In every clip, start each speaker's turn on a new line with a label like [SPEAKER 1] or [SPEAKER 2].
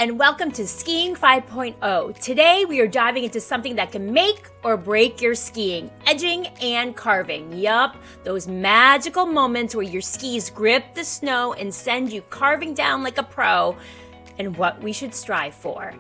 [SPEAKER 1] and welcome to Skiing 5.0. Today we are diving into something that can make or break your skiing, edging and carving. Yup, those magical moments where your skis grip the snow and send you carving down like a pro, and what we should strive for.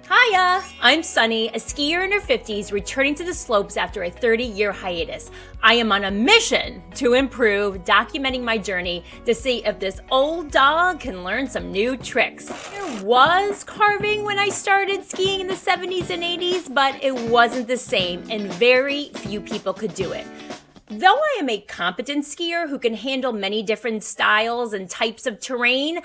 [SPEAKER 1] Hiya! I'm Sunny, a skier in her 50s returning to the slopes after a 30-year hiatus. I am on a mission to improve, documenting my journey to see if this old dog can learn some new tricks. There was carving when I started skiing in the 70s and 80s, but it wasn't the same and very few people could do it. Though I am a competent skier who can handle many different styles and types of terrain,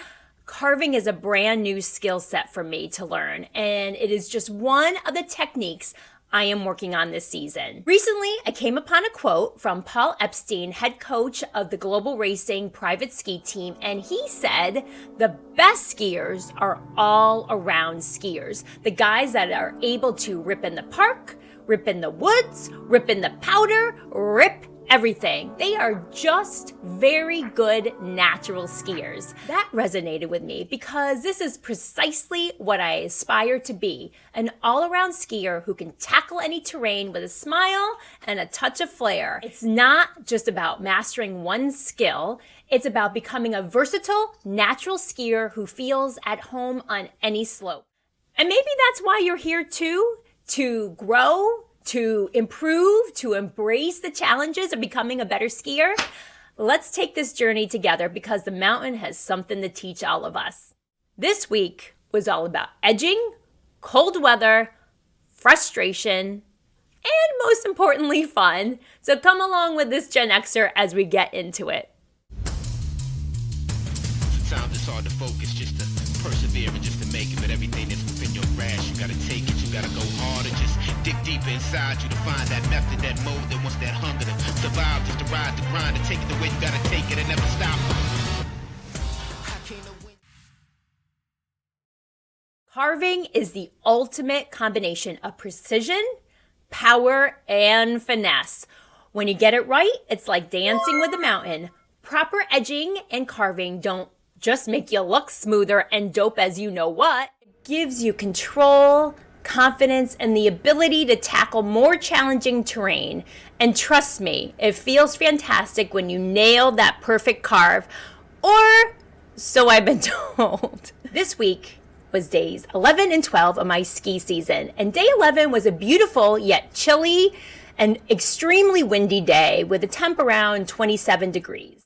[SPEAKER 1] carving is a brand new skill set for me to learn, and it is just one of the techniques I am working on this season. Recently, I came upon a quote from Paul Epstein, head coach of the Global Racing private ski team, and he said, "The best skiers are all around skiers. The guys that are able to rip in the park, rip in the woods, rip in the powder, rip everything. They are just very good natural skiers." That resonated with me because this is precisely what I aspire to be, an all-around skier who can tackle any terrain with a smile and a touch of flair. It's not just about mastering one skill, it's about becoming a versatile, natural skier who feels at home on any slope. And maybe that's why you're here too, to grow, to improve, to embrace the challenges of becoming a better skier. Let's take this journey together because the mountain has something to teach all of us. This week was all about edging, cold weather, frustration, and most importantly, fun. So come along with this Gen Xer as we get into it.
[SPEAKER 2] Sometimes it's hard to focus, just to persevere and just to make it, but everything that's within your grasp, you gotta take it, you gotta go harder, just dig deeper inside you to find that method, that mode that wants that hunger to survive, just to ride the grind, to take it the way you gotta take it and never stop.
[SPEAKER 1] Carving is the ultimate combination of precision, power, and finesse. When you get it right, it's like dancing with the mountain. Proper edging and carving don't just make you look smoother and dope as you know what. It gives you control, confidence, and the ability to tackle more challenging terrain. And trust me, it feels fantastic when you nail that perfect carve, or so I've been told. This week was days 11 and 12 of my ski season, and day 11 was a beautiful yet chilly and extremely windy day with a temp around 27 degrees.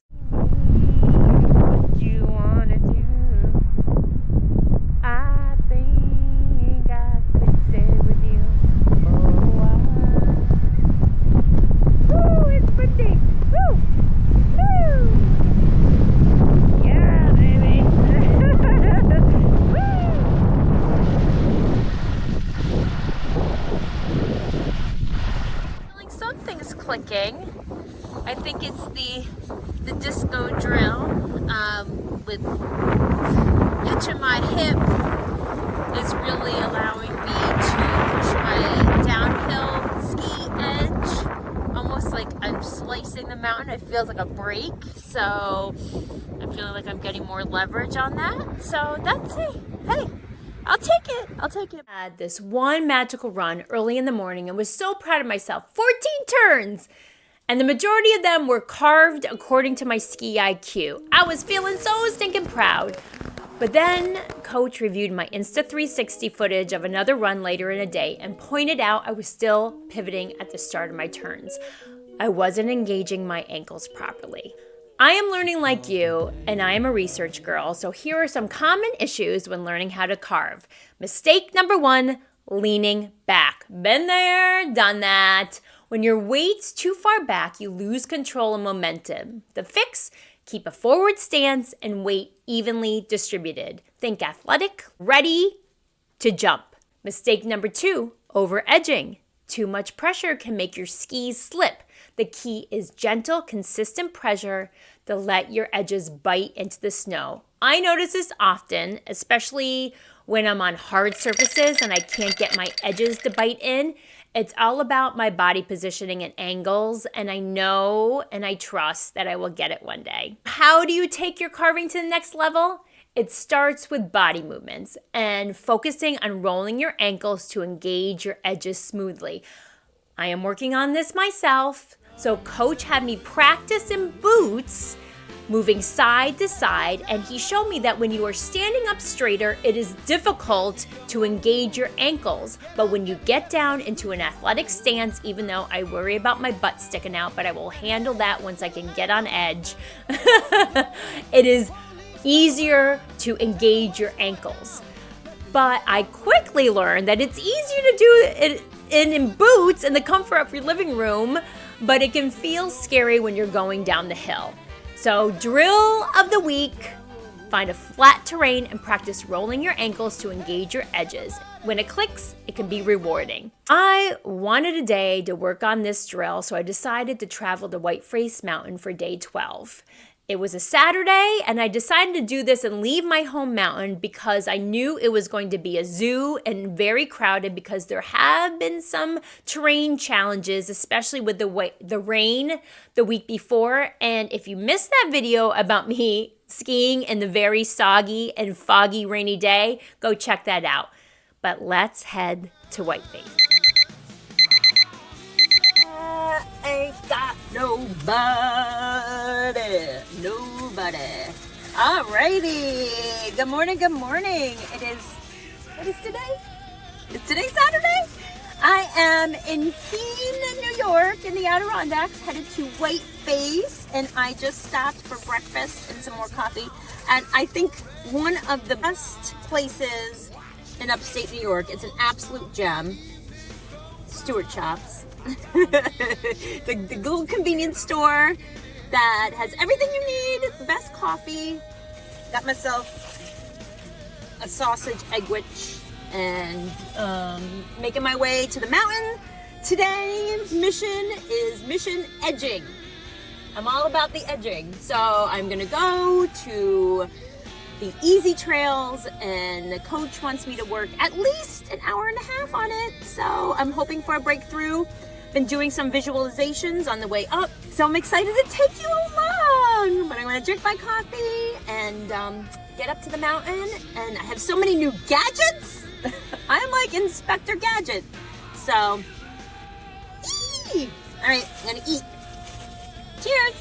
[SPEAKER 1] Clicking. I think it's the disco drill with hitching my hip is really allowing me to push my downhill ski edge almost like I'm slicing the mountain. It feels like a break, so I'm feeling like I'm getting more leverage on that. So that's it. Hey, I'll take it. I had this one magical run early in the morning and was so proud of myself. 14 turns! And the majority of them were carved according to my ski IQ. I was feeling so stinking proud. But then coach reviewed my Insta360 footage of another run later in the day and pointed out I was still pivoting at the start of my turns. I wasn't engaging my ankles properly. I am learning like you, and I am a research girl, so here are some common issues when learning how to carve. Mistake number 1, leaning back. Been there, done that. When your weight's too far back, you lose control and momentum. The fix? Keep a forward stance and weight evenly distributed. Think athletic, ready to jump. Mistake number 2, over edging. Too much pressure can make your skis slip. The key is gentle, consistent pressure to let your edges bite into the snow. I notice this often, especially when I'm on hard surfaces and I can't get my edges to bite in. It's all about my body positioning and angles, and I know and I trust that I will get it one day. How do you take your carving to the next level? It starts with body movements and focusing on rolling your ankles to engage your edges smoothly. I am working on this myself, so coach had me practice in boots, moving side to side, and he showed me that when you are standing up straighter, it is difficult to engage your ankles. But when you get down into an athletic stance, even though I worry about my butt sticking out, but I will handle that once I can get on edge, it is easier to engage your ankles. But I quickly learned that it's easier to do it in boots in the comfort of your living room, but it can feel scary when you're going down the hill. So drill of the week, find a flat terrain and practice rolling your ankles to engage your edges. When it clicks, it can be rewarding. I wanted a day to work on this drill, so I decided to travel to Whiteface Mountain for day 12. It was a Saturday, and I decided to do this and leave my home mountain because I knew it was going to be a zoo and very crowded because there have been some terrain challenges, especially with the rain the week before. And if you missed that video about me skiing in the very soggy and foggy rainy day, go check that out. But let's head to Whiteface. Ain't got nobody. Alrighty. Good morning. What is today? Is today Saturday? I am in Keene, New York, in the Adirondacks, headed to Whiteface, and I just stopped for breakfast and some more coffee. And I think one of the best places in upstate New York, it's an absolute gem, Stewart Chops. the little convenience store that has everything you need, the best coffee. Got myself a sausage eggwich and making my way to the mountain. Today's mission is mission edging. I'm all about the edging. So I'm gonna go to the easy trails, and the coach wants me to work at least an hour and a half on it. So I'm hoping for a breakthrough. Been doing some visualizations on the way up, so I'm excited to take you along. But I'm gonna drink my coffee and get up to the mountain, and I have so many new gadgets. I'm like Inspector Gadget. So, all right, I'm gonna eat. Cheers.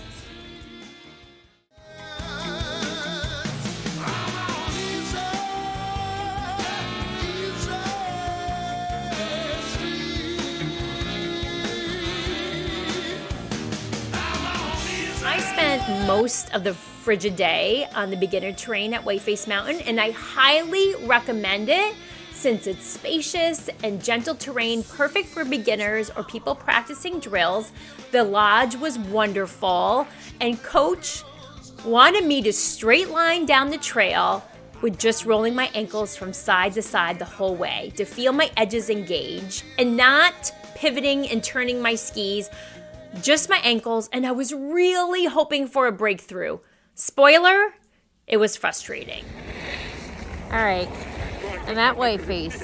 [SPEAKER 1] I spent most of the frigid day on the beginner terrain at Whiteface Mountain, and I highly recommend it since it's spacious and gentle terrain, perfect for beginners or people practicing drills. The lodge was wonderful, and coach wanted me to straight line down the trail with just rolling my ankles from side to side the whole way to feel my edges engage and not pivoting and turning my skis, just my ankles, and I was really hoping for a breakthrough. Spoiler, it was frustrating. All right, I'm at Whiteface.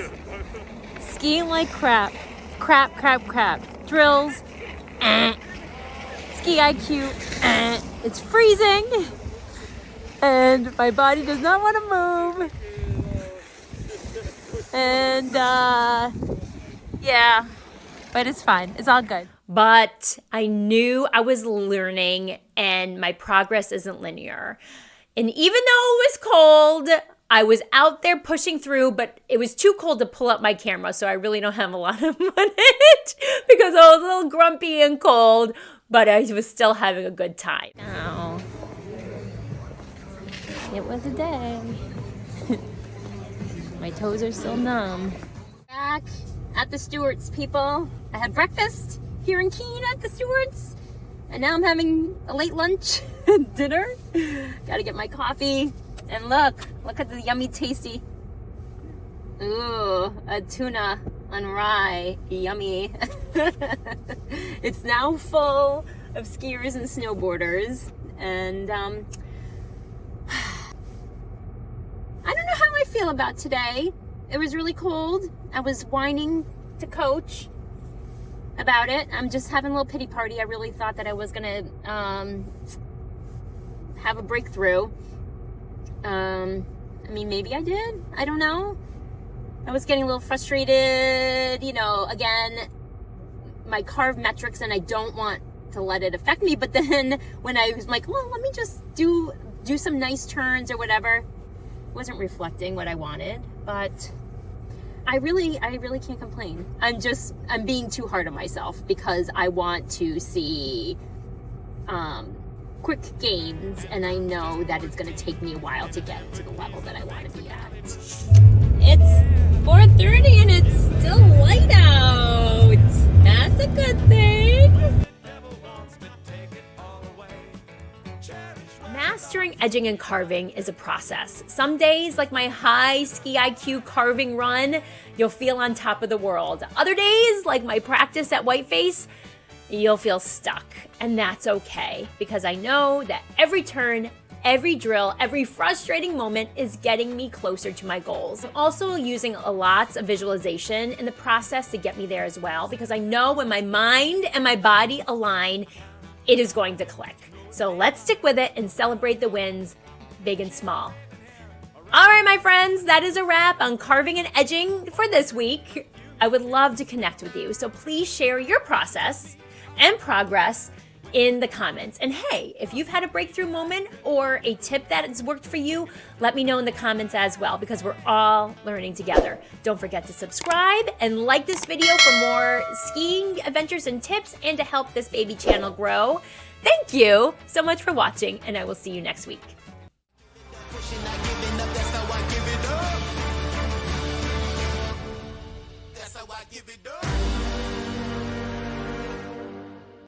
[SPEAKER 1] Skiing like crap. Drills, ski IQ, it's freezing, and my body does not want to move. And, yeah, but it's fine. It's all good. But I knew I was learning, and my progress isn't linear. And even though it was cold, I was out there pushing through, but it was too cold to pull up my camera, so I really don't have a lot of footage because I was a little grumpy and cold, but I was still having a good time. Oh, it was a day. My toes are still numb. Back at the Stewarts, people. I had breakfast here in Keene at the Stewarts, and now I'm having a late lunch and dinner. Gotta get my coffee, and look at the yummy tasty, ooh, a tuna on rye, yummy. It's now full of skiers and snowboarders, and I don't know how I feel about today. It was really cold. I was whining to coach about it. I'm just having a little pity party. I really thought that I was gonna have a breakthrough. I mean, maybe I did. I don't know. I was getting a little frustrated, you know, again, my carve metrics, and I don't want to let it affect me. But then when I was like, well, let me just do some nice turns or whatever, wasn't reflecting what I wanted. But I really can't complain. I'm being too hard on myself because I want to see quick gains, and I know that it's going to take me a while to get to the level that I want to be at. It's 4:30 and it's still light out. That's a good thing. Mastering edging and carving is a process. Some days, like my high ski IQ carving run, you'll feel on top of the world. Other days, like my practice at Whiteface, you'll feel stuck. And that's okay, because I know that every turn, every drill, every frustrating moment is getting me closer to my goals. I'm also using lots of visualization in the process to get me there as well, because I know when my mind and my body align, it is going to click. So let's stick with it and celebrate the wins, big and small. All right, my friends, that is a wrap on carving and edging for this week. I would love to connect with you, so please share your process and progress in the comments. And hey, if you've had a breakthrough moment or a tip that has worked for you, let me know in the comments as well, because we're all learning together. Don't forget to subscribe and like this video for more skiing adventures and tips, and to help this baby channel grow. Thank you so much for watching, and I will see you next week.